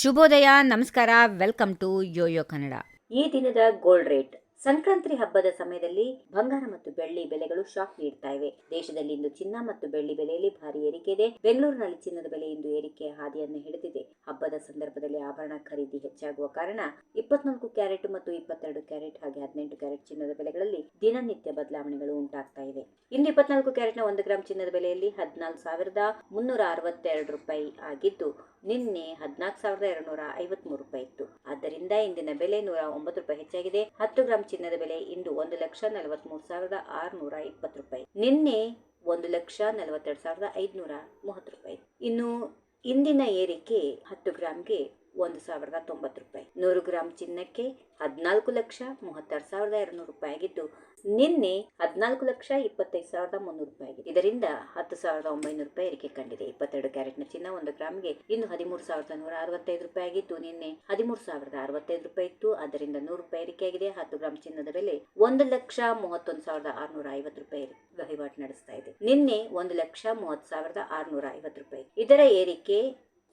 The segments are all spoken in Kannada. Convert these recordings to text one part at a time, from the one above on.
ಶುಭೋದಯ, ನಮಸ್ಕಾರ, ವೆಲ್ಕಮ್ ಟು ಯೋಯೋ ಕನ್ನಡ. ಈ ದಿನದ ಗೋಲ್ಡ್ ರೇಟ್. ಸಂಕ್ರಾಂತಿ ಹಬ್ಬದ ಸಮಯದಲ್ಲಿ ಬಂಗಾರ ಮತ್ತು ಬೆಳ್ಳಿ ಬೆಲೆಗಳು ಶಾಕ್ ನೀಡ್ತಾ ಇವೆ. ದೇಶದಲ್ಲಿ ಇಂದು ಚಿನ್ನ ಮತ್ತು ಬೆಳ್ಳಿ ಬೆಲೆಯಲ್ಲಿ ಭಾರಿ ಏರಿಕೆ ಇದೆ. ಬೆಂಗಳೂರಿನಲ್ಲಿ ಚಿನ್ನದ ಬೆಲೆ ಇಂದು ಏರಿಕೆಯ ಹಾದಿಯನ್ನು ಹಿಡಿದಿದೆ. ಹಬ್ಬದ ಸಂದರ್ಭದಲ್ಲಿ ಆಭರಣ ಖರೀದಿ ಹೆಚ್ಚಾಗುವ ಕಾರಣ 24 ಕ್ಯಾರೆಟ್ ಮತ್ತು 22 ಕ್ಯಾರೆಟ್ ಹಾಗೆ 18 ಕ್ಯಾರೆಟ್ ಚಿನ್ನದ ಬೆಲೆಗಳಲ್ಲಿ ದಿನನಿತ್ಯ ಬದಲಾವಣೆಗಳು ಉಂಟಾಗ್ತಾ ಇವೆ. ಇಂದು 24 ಕ್ಯಾರೆಟ್ನ 1 ಗ್ರಾಂ ಚಿನ್ನದ ಬೆಲೆಯಲ್ಲಿ 14,362 ರೂಪಾಯಿ ಆಗಿದ್ದು, ನಿನ್ನೆ 14,253 ರೂಪಾಯಿ ಇತ್ತು. ಆದ್ದರಿಂದ ಇಂದಿನ ಬೆಲೆ 109 ರೂಪಾಯಿ ಹೆಚ್ಚಾಗಿದೆ. 10 ಗ್ರಾಂ ಚಿನ್ನದ ಬೆಲೆ ಇಂದು 1,43,620 ರೂಪಾಯಿ. ನಿನ್ನೆ 1,42,530 ರೂಪಾಯಿ. ಇನ್ನು ಇಂದಿನ ಏರಿಕೆ 10 ಗ್ರಾಂಗೆ 1,090 ರೂಪಾಯಿ. 100 ಗ್ರಾಂ ಚಿನ್ನಕ್ಕೆ 14,36,200 ರೂಪಾಯಿ ಆಗಿದ್ದು, ನಿನ್ನೆ 14,25,300 ರೂಪಾಯಿ ಆಗಿದೆ. ಇದರಿಂದ 10,900 ರೂಪಾಯಿ ಏರಿಕೆ ಕಂಡಿದೆ. 22 ಕ್ಯಾರೆಟ್ನ ಚಿನ್ನ 1 ಗ್ರಾಮ್ಗೆ ಇನ್ನು 13,165 ರೂಪಾಯಿ ಆಗಿದ್ದು, ನಿನ್ನೆ 13,065 ರೂಪಾಯಿ ಇತ್ತು. ಆದ್ದರಿಂದ 100 ರೂಪಾಯಿ ಏರಿಕೆಯಾಗಿದೆ. 10 ಗ್ರಾಂ ಚಿನ್ನದ ಬೆಲೆ 1,31,650 ರೂಪಾಯಿ ವಹಿವಾಟು ನಡೆಸ್ತಾ ಇದೆ. ನಿನ್ನೆ 1,30,650 ರೂಪಾಯಿ. ಇದರ ಏರಿಕೆ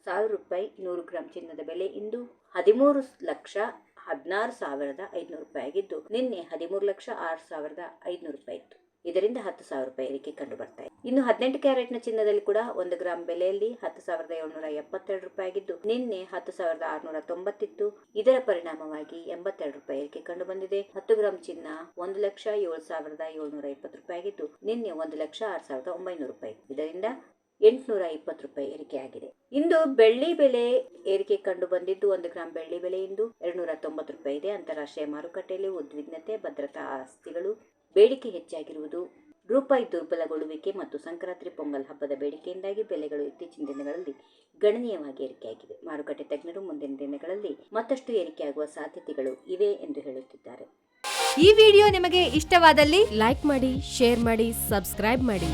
1,000 ರೂಪಾಯಿ. 100 ಗ್ರಾಂ ಚಿನ್ನದ ಬೆಲೆ ಇಂದು 13,16,500 ರೂಪಾಯಿ ಆಗಿದ್ದು, ನಿನ್ನೆ 13,06,500 ರೂಪಾಯಿ ಇತ್ತು. ಇದರಿಂದ 10,000 ರೂಪಾಯಿ ಏರಿಕೆ ಕಂಡು ಬರ್ತಾ ಇದೆ. ಇನ್ನು 18 ಕ್ಯಾರೆಟ್ನ ಚಿನ್ನದಲ್ಲಿ ಕೂಡ 1 ಗ್ರಾಂ ಬೆಲೆಯಲ್ಲಿ 10,772 ರೂಪಾಯಿ ಆಗಿದ್ದು, ನಿನ್ನೆ 10,690 ಇತ್ತು. ಇದರ ಪರಿಣಾಮವಾಗಿ 82 ರೂಪಾಯಿ ಏರಿಕೆ ಕಂಡು ಬಂದಿದೆ. 10 ಗ್ರಾಂ ಚಿನ್ನ 1,07,720 ರೂಪಾಯಿ ಆಗಿದ್ದು, ನಿನ್ನೆ 1,06,900 ರೂಪಾಯಿ. ಇದರಿಂದ 820 ರೂಪಾಯಿ ಏರಿಕೆಯಾಗಿದೆ. ಇಂದು ಬೆಳ್ಳಿ ಬೆಲೆ ಏರಿಕೆ ಕಂಡು ಬಂದಿದ್ದು, 1 ಗ್ರಾಂ ಬೆಳ್ಳಿ ಬೆಲೆ ಇಂದು 290 ರೂಪಾಯಿ ಇದೆ. ಅಂತಾರಾಷ್ಟ್ರೀಯ ಮಾರುಕಟ್ಟೆಯಲ್ಲಿ ಉದ್ವಿಗ್ನತೆ, ಭದ್ರತಾ ಆಸ್ತಿಗಳು ಬೇಡಿಕೆ ಹೆಚ್ಚಾಗಿರುವುದು, ರೂಪಾಯಿ ದುರ್ಬಲಗೊಳ್ಳುವಿಕೆ ಮತ್ತು ಸಂಕ್ರಾಂತಿ ಪೊಂಗಲ್ ಹಬ್ಬದ ಬೇಡಿಕೆಯಿಂದಾಗಿ ಬೆಲೆಗಳು ಇತ್ತೀಚಿನ ದಿನಗಳಲ್ಲಿ ಗಣನೀಯವಾಗಿ ಏರಿಕೆಯಾಗಿವೆ. ಮಾರುಕಟ್ಟೆ ತಜ್ಞರು ಮುಂದಿನ ದಿನಗಳಲ್ಲಿ ಮತ್ತಷ್ಟು ಏರಿಕೆಯಾಗುವ ಸಾಧ್ಯತೆಗಳು ಇವೆ ಎಂದು ಹೇಳುತ್ತಿದ್ದಾರೆ. ಈ ವಿಡಿಯೋ ನಿಮಗೆ ಇಷ್ಟವಾದಲ್ಲಿ ಲೈಕ್ ಮಾಡಿ, ಶೇರ್ ಮಾಡಿ, ಸಬ್ಸ್ಕ್ರೈಬ್ ಮಾಡಿ.